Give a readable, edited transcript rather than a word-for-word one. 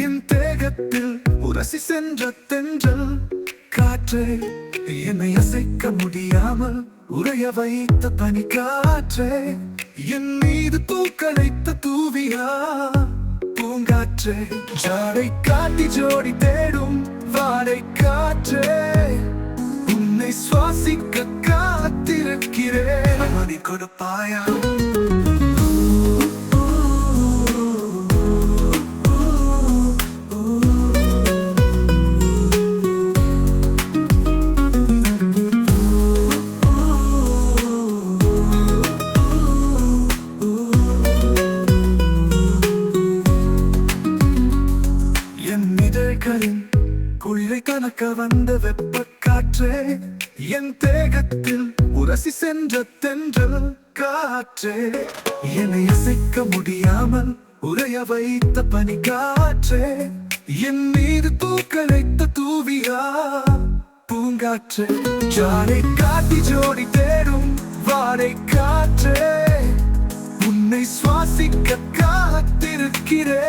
என் தேகத்தில் உரசி சென்ற தென்றல் காற்றே, என்னை அசைக்க முடியாமல் உறைய வைத்த பனி காற்றே, என் மீது பூக்களைத்த தூவியா பூங்காற்றே, ஜாடை காட்டி ஜோடி தேடும் வாடை காற்றே, உன்னை சுவாசிக்க காத்திருக்கிறேன். மணி கொடுப்பாயா? குளிரை கணக்க வந்த வெப்ப காற்றே, என் தேகத்தில் உரசி சென்ற தென்றல் காற்றே, என்னை அசைக்க முடியாமல் உறைய வைத்த பனி காற்றே, என் மீது பூக்களைத்த தூவியா பூங்காற்றே, ஜாடை காட்டி ஜோடி தேடும் வாடை காற்றே, உன்னை சுவாசிக்க காத்திருக்கிறேன்.